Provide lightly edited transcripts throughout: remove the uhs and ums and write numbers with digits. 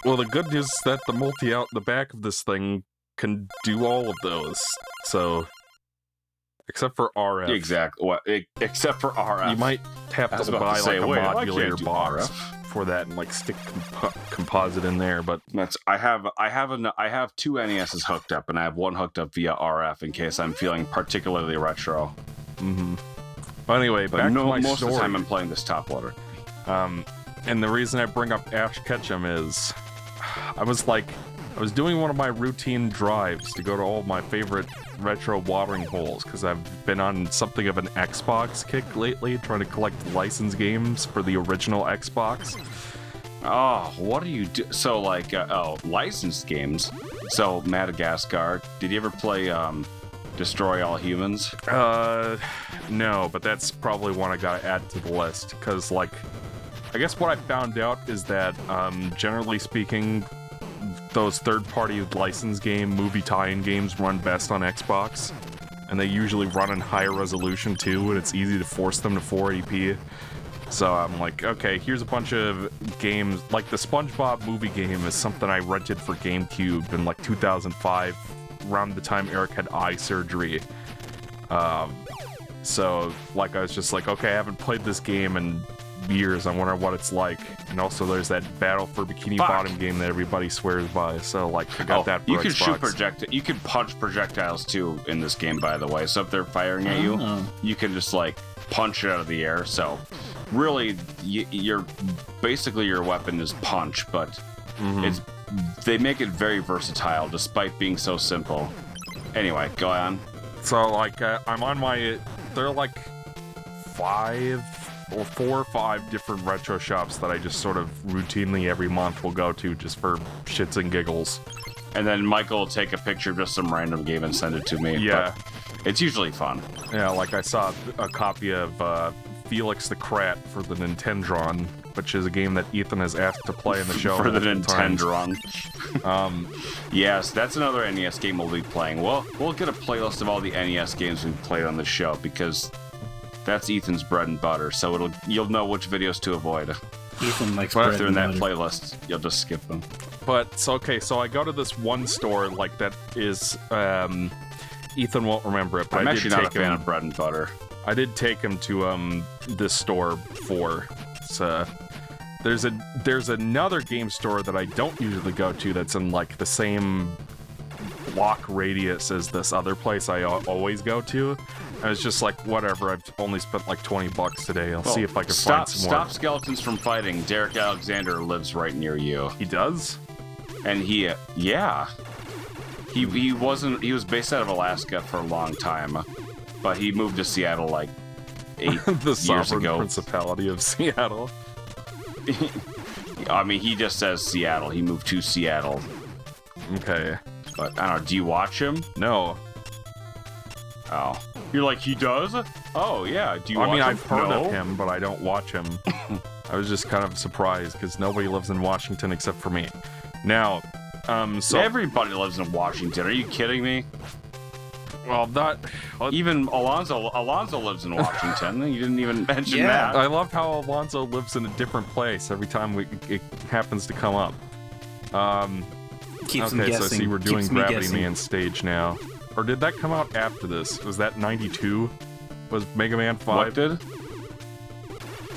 Well, the good news is that the multi out the back of this thing can do all of those. So, except for RF. Exactly. Well, except for RF. You might have to buy like a modulator box RF for that and like stick composite in there. But I have two NESs hooked up, and I have one hooked up via RF in case I'm feeling particularly retro. Mm-hmm. Well, anyway, back to my most story. of the time I'm playing this top loader. And the reason I bring up Ash Ketchum is I was doing one of my routine drives to go to all my favorite retro watering holes because I've been on something of an Xbox kick lately, trying to collect license games for the original Xbox. Oh, what do you do? So, like, licensed games. So, Madagascar. Did you ever play Destroy All Humans? No, but that's probably one I gotta add to the list because, like, I guess what I found out is that, generally speaking, those third-party license game, movie tie-in games run best on Xbox, and they usually run in higher resolution too, and it's easy to force them to 480p. So I'm like, okay, here's a bunch of games, like the SpongeBob movie game is something I rented for GameCube in like 2005, around the time Eric had eye surgery. So, like, I was just like, okay, I haven't played this game in years, I wonder what it's like. And also there's that Battle for Bikini Bottom game that everybody swears by, so like I got that for you can Xbox. You can punch projectiles too in this game, by the way, so if they're firing at you, you can just like punch it out of the air. So really you're basically, your weapon is punch, but they make it very versatile despite being so simple. Anyway, go on. So like I'm on my, there are like 4 or 5 different retro shops that I just sort of routinely every month will go to just for shits and giggles. And then Michael will take a picture of just some random game and send it to me. Yeah. But it's usually fun. Yeah, like I saw a copy of Felix the Krat for the Nintendron, which is a game that Ethan has asked to play in the show. For the Nintendron. Yes, that's another NES game we'll be playing. We'll get a playlist of all the NES games we've played on the show, because that's Ethan's bread and butter, so you'll know which videos to avoid. Ethan likes bread and butter. If they're in that playlist, you'll just skip them. But, so I go to this one store, like, that is, Ethan won't remember it, but I'm I actually did not take a fan him, of bread and butter. I did take him to, this store before. So, there's another game store that I don't usually go to that's in, like, the same block radius as this other place I always go to. I was just like, whatever, I've only spent like $20 today. I'll see if I can find some more. Stop skeletons from fighting. Derek Alexander lives right near you. He does? And he was based out of Alaska for a long time, but he moved to Seattle like 8 the years sovereign ago. Principality of Seattle. I mean, he just says Seattle. He moved to Seattle. Okay. But, I don't know, do you watch him? No. Oh. You're like, he does? Oh, yeah. Do you watch him? I've heard of him, but I don't watch him. I was just kind of surprised, because nobody lives in Washington except for me. Now, so... Everybody lives in Washington. Are you kidding me? Well, even Alonzo lives in Washington. You didn't even mention that. I love how Alonzo lives in a different place every time it happens to come up. Keeps him guessing. So I see we're doing Gravity guessing. Man stage now. Or did that come out after this? Was that 92? Was Mega Man 5? What did?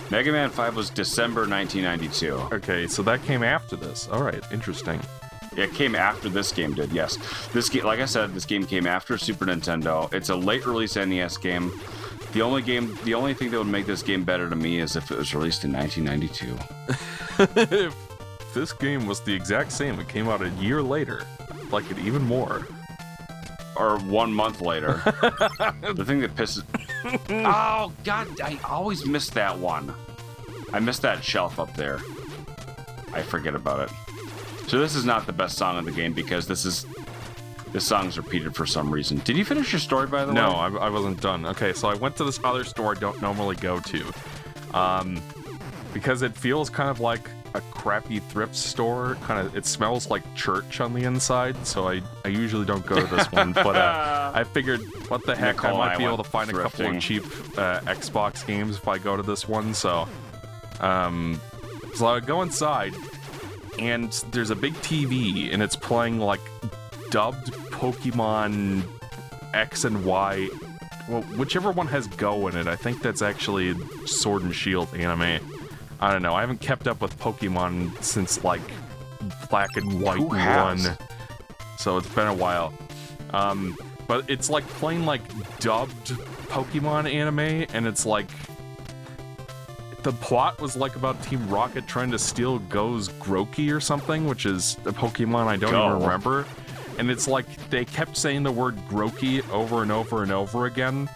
Mega Man 5 was December 1992. Okay, so that came after this. Alright, interesting. It came after this game did, yes. This game, like I said, this game came after Super Nintendo. It's a late release NES game. The only thing that would make this game better to me is if it was released in 1992. If this game was the exact same, it came out a year later. I'd like it even more. Or 1 month later. The thing that pisses... Oh, God, I always miss that one. I miss that shelf up there. I forget about it. So this is not the best song in the game, because this song's repeated for some reason. Did you finish your story, by the way? No, I wasn't done. Okay, so I went to this other store I don't normally go to. Because it feels kind of like a crappy thrift store. It smells like church on the inside, so I usually don't go to this one. But I figured, what the heck, I might be able to find a couple of cheap Xbox games if I go to this one. So I go inside, and there's a big TV, and it's playing like dubbed Pokemon X and Y. Well, whichever one has Go in it. I think that's actually Sword and Shield anime. I don't know. I haven't kept up with Pokemon since like Black and White 1, so it's been a while. But it's like playing like dubbed Pokemon anime, and it's like the plot was like about Team Rocket trying to steal Go's Grookey or something, which is a Pokemon I don't even remember. And it's like they kept saying the word Grookey over and over and over again.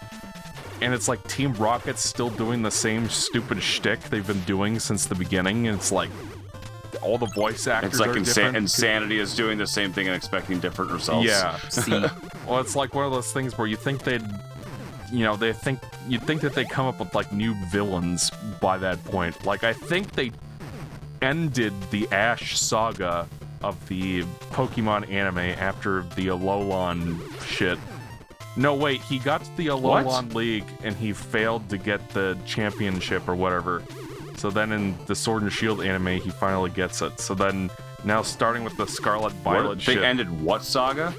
And it's like Team Rocket's still doing the same stupid shtick they've been doing since the beginning. And it's like all the voice actors are different. Insanity is doing the same thing and expecting different results. Yeah. Well, it's like one of those things where you think they'd, you know, you'd think that they'd come up with like new villains by that point. Like I think they ended the Ash saga of the Pokemon anime after the Alolan shit. No, wait, he got to the Alolan League and he failed to get the championship or whatever. So then in the Sword and Shield anime, he finally gets it. So then, now starting with the Scarlet Violet shit... They ended what saga?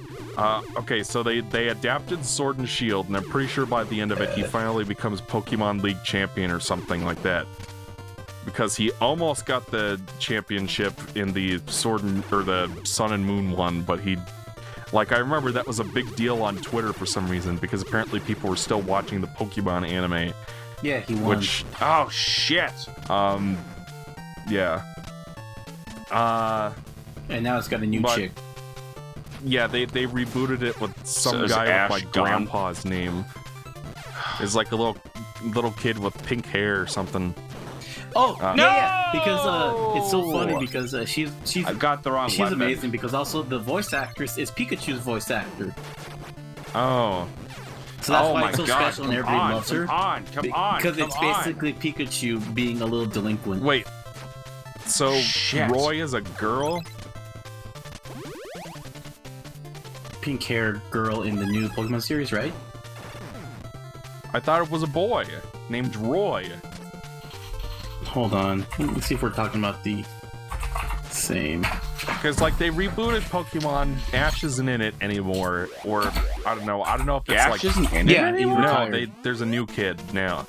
Okay, so they adapted Sword and Shield, and I'm pretty sure by the end of it, he finally becomes Pokemon League champion or something like that. Because he almost got the championship in the the Sun and Moon one, but he... Like, I remember that was a big deal on Twitter for some reason, because apparently people were still watching the Pokemon anime. Yeah, he won. Which... Oh, shit! Yeah. And now it's got a new chick. Yeah, they rebooted it with some guy with, like, Grandpa's name. It's like a little kid with pink hair or something. Oh, yeah, because it's so funny because she's I got the wrong she's weapon. amazing because also the voice actress is Pikachu's voice actor. Oh. So that's why it's so special and everybody loves her. Come on, because it's basically Pikachu being a little delinquent. Wait. So Roy is a girl? Pink-haired girl in the new Pokemon series, right? I thought it was a boy named Roy. Hold on. Let's see if we're talking about the same. Because, like, they rebooted Pokemon. Ash isn't in it anymore. Or, I don't know. I don't know if it's Ash isn't in it anymore? No, there's a new kid now.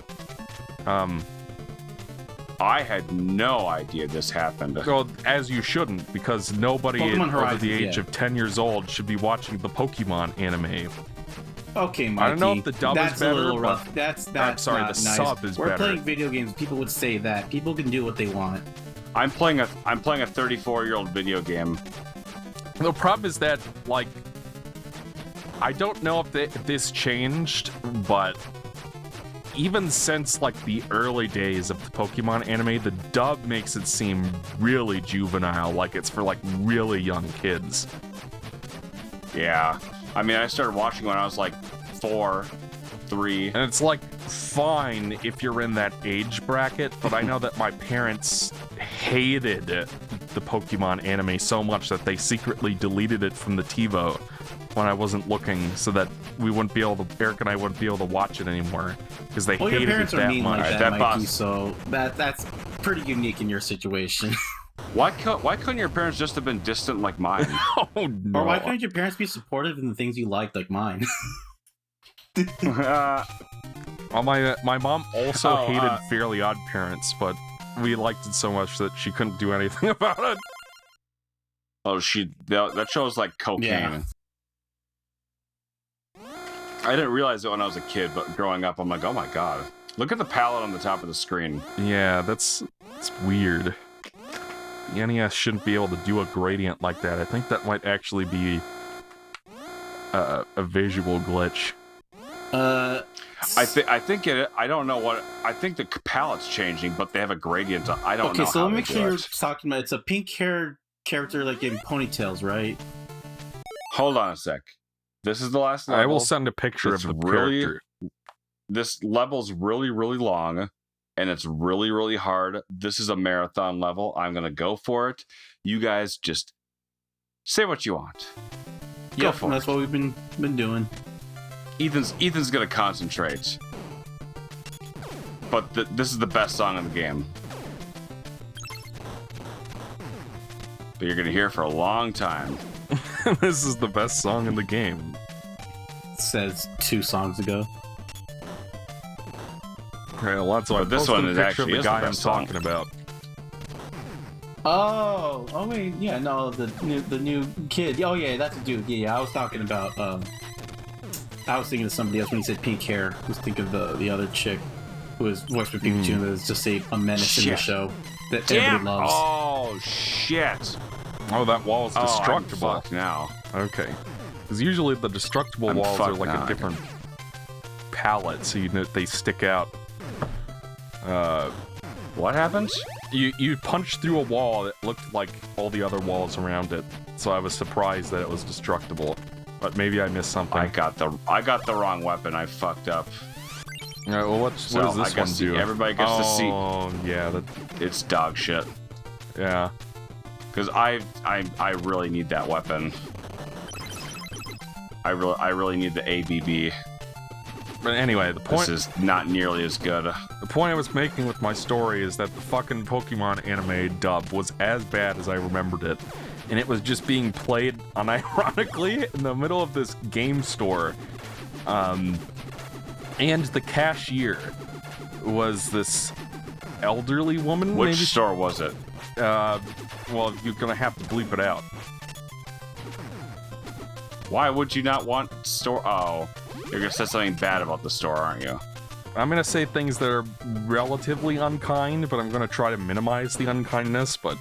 I had no idea this happened. Well, as you shouldn't, because nobody over the age of 10 years old should be watching the Pokemon anime. Okay, Mikey. I don't know if the dub is better. That's a little rough. That's I'm sorry, not the nice. sub is better. We're playing video games. People would say that. People can do what they want. I'm playing a 34-year-old video game. The problem is that, like, I don't know if this changed, but even since, like, the early days of the Pokemon anime, the dub makes it seem really juvenile, like it's for, like, really young kids. Yeah. I mean, I started watching when I was, like, 4, 3. And it's, like, fine if you're in that age bracket, but I know that my parents hated the Pokemon anime so much that they secretly deleted it from the TiVo when I wasn't looking, so that we wouldn't be able to, Eric and I wouldn't be able to watch it anymore, because they hated your parents it that are mean much. like that, Mikey, so that's pretty unique in your situation. Why couldn't your parents just have been distant like mine? Oh, no. Or why couldn't your parents be supportive in the things you liked like mine? Well, my mom also hated Fairly Odd Parents, but we liked it so much that she couldn't do anything about it. Oh, that show's like cocaine. Yeah. I didn't realize it when I was a kid, but growing up, I'm like, oh my god. Look at the palette on the top of the screen. Yeah, it's weird. The NES shouldn't be able to do a gradient like that. I think that might actually be a visual glitch. I think it. I don't know what. I think the palette's changing, but they have a gradient. I don't know. Okay, so how let me make sure do you're it. talking about. It's a pink-haired character, like in ponytails, right? Hold on a sec. This is the last level. I will send a picture of the character. This level's really, really long, and it's really, really hard. This is a marathon level. I'm gonna go for it. You guys just say what you want. Yeah, that's what we've been doing. Ethan's gonna concentrate, but this is the best song in the game. But you're gonna hear it for a long time. This is the best song in the game. Says 2 songs ago. Okay, well, that's why But this one is actually the is guy the I'm best song. talking about. Oh wait, yeah, no, the new kid. Oh yeah, that's a dude. Yeah, I was talking about. I was thinking of somebody else when he said pink hair. I was thinking of the other chick who was voiced by Pikachu and is just a menace in the show that everybody loves. Oh shit! Oh, that wall is destructible. I'm fucked now. Okay. Because usually the destructible walls are like now. a different palette, so you know they stick out. What happens? You punched through a wall that looked like all the other walls around it, so I was surprised that it was destructible. But maybe I missed something. I got the wrong weapon. I fucked up. Well, what does this one do? Everybody gets to see. Oh, yeah, It's dog shit. yeah. Because I really need that weapon. I really need the ABB. But anyway, the point This is not nearly as good. the point I was making with my story is that the fucking Pokemon anime dub was as bad as I remembered it. And it was just being played unironically in the middle of this game store. And the cashier was this elderly woman. Which maybe? store was it? Well, you're gonna have to bleep it out. Why would you not want store? Oh, you're gonna say something bad about the store, aren't you? I'm gonna say things that are relatively unkind, but I'm gonna try to minimize the unkindness. But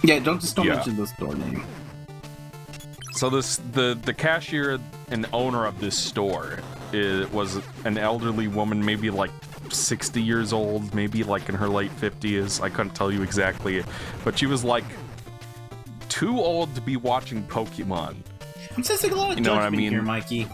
Yeah, don't Yeah. mention the store name. so the cashier and owner of this store was an elderly woman, maybe like 60 years old, maybe like in her late 50s. I couldn't tell you exactly, but she was like too old to be watching Pokemon. I'm sensing a lot of You know what I judgment mean? here, Mikey.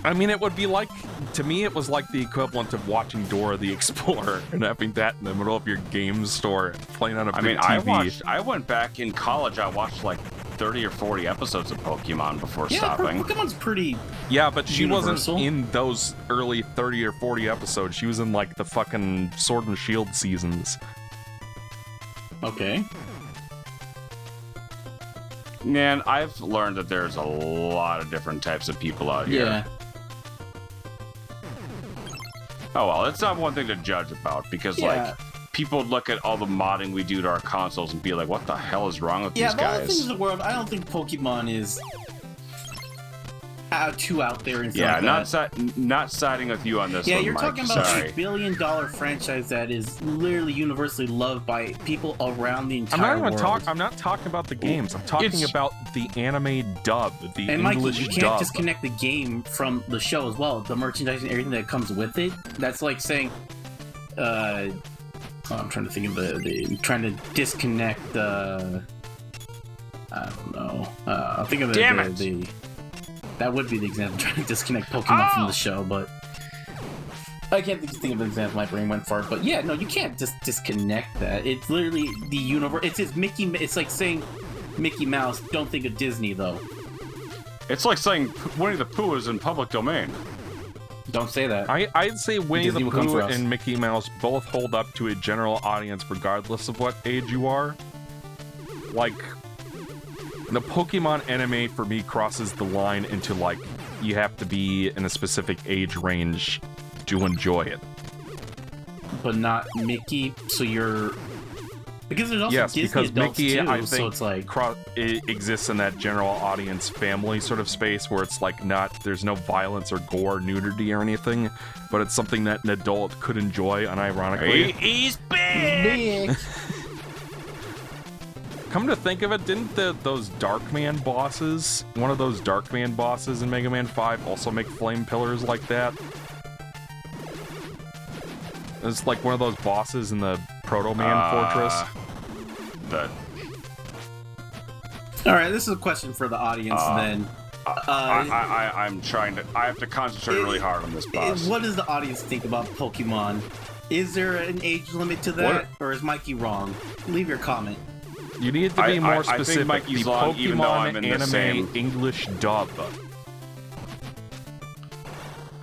I mean, it would be like, to me, it was like the equivalent of watching Dora the Explorer and having that in the middle of your game store playing on a big TV. I went back in college. I watched like 30 or 40 episodes of Pokemon before Yeah, stopping. Pokemon's pretty. Yeah, but she Universal. wasn't in those early 30 or 40 episodes. She was in like the fucking Sword and Shield seasons. Okay. Man, I've learned that there's a lot of different types of people out here. Yeah. Oh well, it's not one thing to judge about because Yeah. like people look at all the modding we do to our consoles and be like, "What the hell is wrong with Yeah, these of all the things guys?" in the world, I don't think Pokemon is too out there and Yeah, like not siding with you on this Yeah, one, you're Mike. talking about Sorry. a billion-dollar franchise that is literally universally loved by people around the I'm entire not even world. talking. I'm not talking about the games. I'm talking It's- about the anime dub, the And Mikey, English you can't dub. disconnect the game from the show as well. The merchandise and everything that comes with it. That's like saying, I'm trying to think of the trying to disconnect the. I don't know. I'll think of Damn the that would be the example. Trying to disconnect Pokemon from the show, but I can't think of an example. My brain went far, but yeah, no, you can't just disconnect that. It's literally the universe. It's Mickey. It's like saying Mickey Mouse. Don't think of Disney though. It's like saying Winnie the Pooh is in public domain. Don't say that. I'd say Winnie Disney the will come Pooh for us. and Mickey Mouse both hold up to a general audience regardless of what age you are. Like, the Pokemon anime for me crosses the line into like, you have to be in a specific age range to enjoy it. But not Mickey, so you're... Because there's also Yes, Disney because adults Mickey, too, I so think, it's like... it exists in that general audience family sort of space where it's like there's no violence or gore, nudity or anything, but it's something that an adult could enjoy unironically. He's big. Come to think of it, didn't those Darkman bosses, one of those Darkman bosses in Mega Man 5 also make flame pillars like that? It's like one of those bosses in the Proto Man Fortress. Alright, this is a question for the audience then. I'm trying to. I have to concentrate really hard on this boss. What does the audience think about Pokemon? Is there an age limit to that, or is Mikey wrong? Leave your comment. You need to be more specific. I think Mikey's the wrong, Pokemon even though I'm in the anime same... English dub.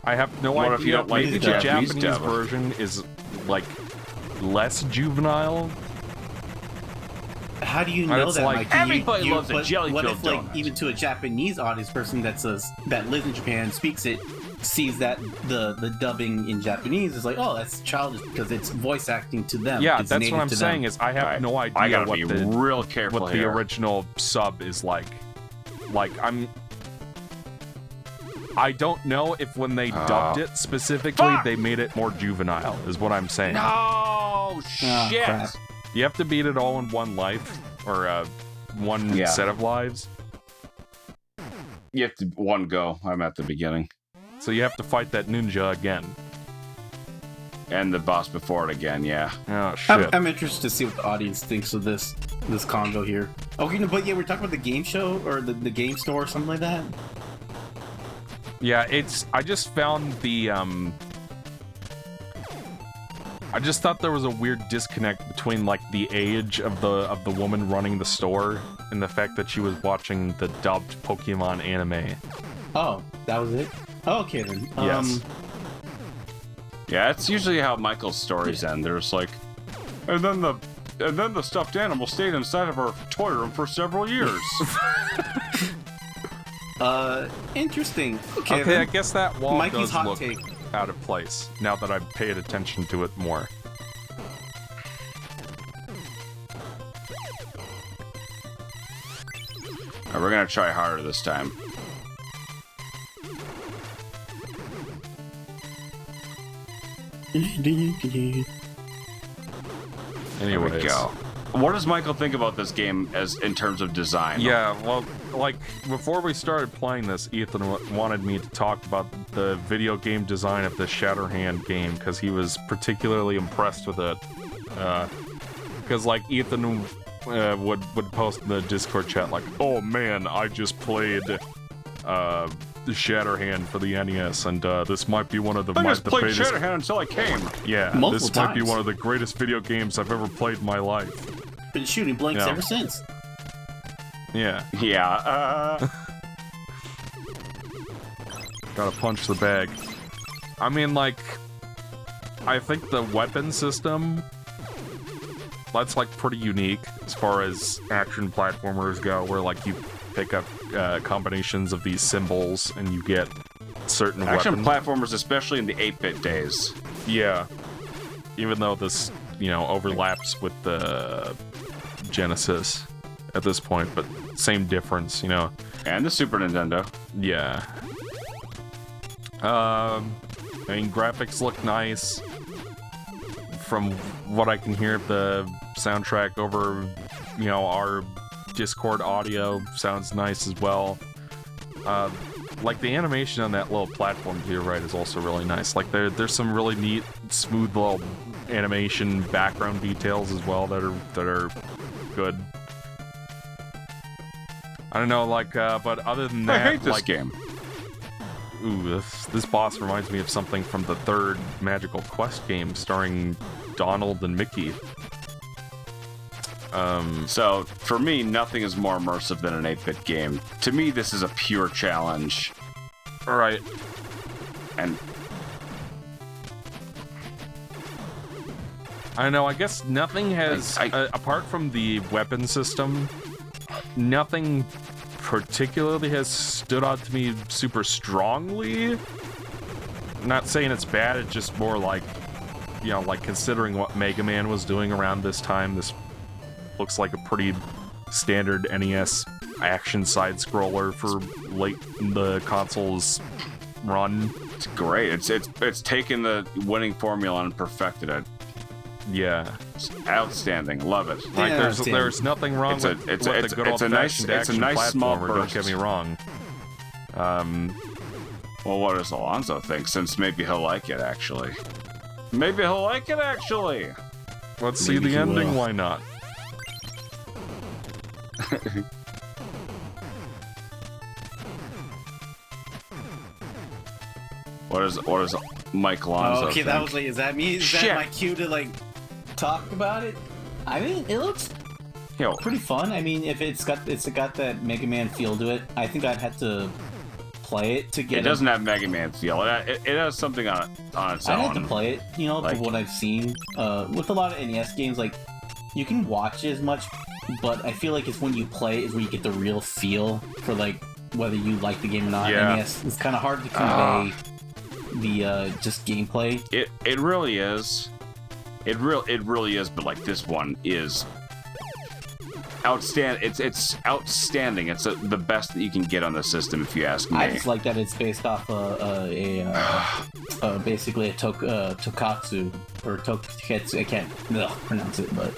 I have no What if you idea. don't like Maybe the the Japanese Japanese dub? version is like less juvenile. how do you know it's that, like, Mikey? everybody loves a but jelly what filled if, like, donut. even to a Japanese audience person that lives in Japan, speaks it, sees that the dubbing in Japanese is like, oh, that's childish because it's voice acting to them. Yeah, it's that's native what I'm to saying them. is I have Alright, no I idea gotta what be the real careful what the here. original sub is like. Like, I don't know if when they dubbed it specifically, Fuck! they made it more juvenile, is what I'm saying. No shit. crap. You have to beat it all in one life, or one Yeah. set of lives. You have to one go. I'm at the beginning. So you have to fight that ninja again. And the boss before it again, yeah. Oh, shit. I'm interested to see what the audience thinks of this convo here. Okay, no, but yeah, we're talking about the game show or the game store or something like that. Yeah, I just found the, I just thought there was a weird disconnect between, like, the age of the woman running the store and the fact that she was watching the dubbed Pokemon anime. Oh, that was it? Oh, okay then. Yes. Yeah, that's usually how Michael's stories end. There's like, and then the stuffed animal stayed inside of our toy room for several years. Interesting. Okay, Okay, I then. guess that wall Mikey's does hot look take. out of place, now that I've paid attention to it more. Alright, we're gonna try harder this time. There Anyways. we go. What does Michael think about this game as in terms of design? Yeah, well, like, before we started playing this, Ethan wanted me to talk about the video game design of the Shatterhand game, because he was particularly impressed with it. Because, like, Ethan would post in the Discord chat, like, oh man, I just played the Shatterhand for the NES, and this might be one of the I just the played greatest... Shatterhand until I came. Yeah, Multiple this might be times. one of the greatest video games I've ever played in my life. Been shooting blanks Yeah. ever since. Yeah. Yeah, Gotta punch the bag. I mean, like, I think the weapon system, that's, like, pretty unique as far as action platformers go, where, like, you pick up combinations of these symbols and you get certain action weapons. platformers, especially in the 8-bit days. Yeah. Even though this, you know, overlaps with the Genesis at this point, but same difference, you know. And the Super Nintendo. Yeah. I mean, graphics look nice. From what I can hear, the soundtrack over, you know, our Discord audio sounds nice as well. Like, the animation on that little platform to your right is also really nice. Like, there's some really neat, smooth little animation background details as well that are good. I don't know, like, but other than that, I hate this like, game. ooh, this boss reminds me of something from the third Magical Quest game starring Donald and Mickey. So, for me, nothing is more immersive than an 8-bit game. To me, this is a pure challenge. Alright. And I don't know, I guess nothing has, apart from the weapon system, nothing particularly has stood out to me super strongly. I'm not saying it's bad, it's just more like, you know, like, considering what Mega Man was doing around this time, this looks like a pretty standard NES action side-scroller for late in the console's run. it's great. It's taken the winning formula and perfected it. Yeah. It's outstanding. Love it. Like, Yeah, there's nothing wrong with the good old-fashioned action nice small platformer, don't burst. get me wrong. Well, what does Alonzo think? Since maybe he'll like it, actually. Maybe he'll like it, actually. Let's see Maybe the he ending, will. why not? What does Mike Alonzo Okay, think? that was like, is that me? Is Shit. that my cue to like talk about it? I mean, it looks Yo, pretty fun. I mean, if it's got that Mega Man feel to it, I think I'd have to play it to get it doesn't have Mega Man feel. It has something on its I'd own. have to play it, you know, Like- from what I've seen. With a lot of NES games, like, you can watch as much but I feel like it's when you play is where you get the real feel for like whether you like the game or not. Yeah. NES, it's kind of hard to convey the just gameplay. It really is. It really is. But like this one is outstanding. It's outstanding. It's the best that you can get on the system, if you ask me. I just like that it's based off basically a Tokatsu or Toketsu. I can't pronounce it, but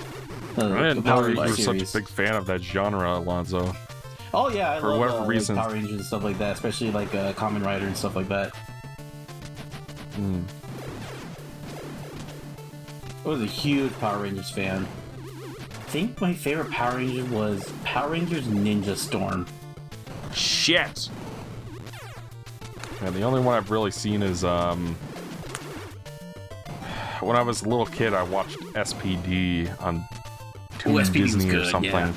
I didn't know Power you were Rangers such a series. big fan of that genre, Alonzo. Oh yeah, I For love whatever reason. like Power Rangers and stuff like that, especially like Kamen Rider and stuff like that. Mm. I was a huge Power Rangers fan. I think my favorite Power Ranger was Power Rangers Ninja Storm. Shit. Yeah, the only one I've really seen is when I was a little kid, I watched SPD on Toon SPD was Disney or good, something. yeah.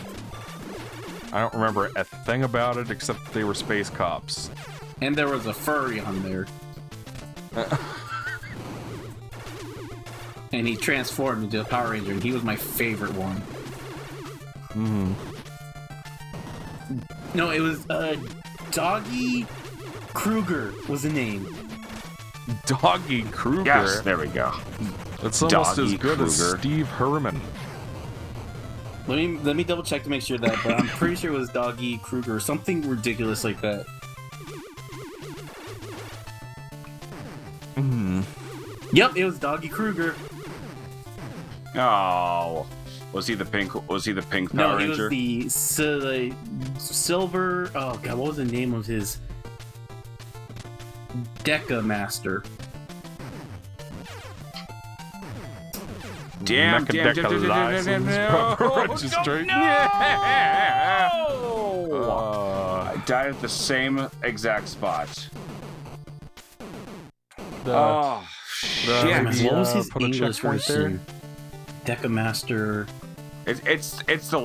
I don't remember a thing about it except they were space cops. And there was a furry on there. And he transformed into a Power Ranger, and he was my favorite one. Mm. No, it was Doggy Kruger was the name. Doggy Kruger. Yes, there we go. It's almost Doggy as good as Kruger. Steve Herman. Let me double check to make sure that, but I'm pretty sure it was Doggy Kruger, something ridiculous like that. Mm. Yep, it was Doggy Kruger. Oh, was he the pink? Was he the pink No, Power he Ranger? was the silver. Oh god, what was the name of his? Deca Master. Damn, Mechadeca license, proper registration. Yeah! Uh, I died at the same exact spot. the- Oh, the- shit. maybe, What was his put a English checkpoint there. version? Deca Master. It's the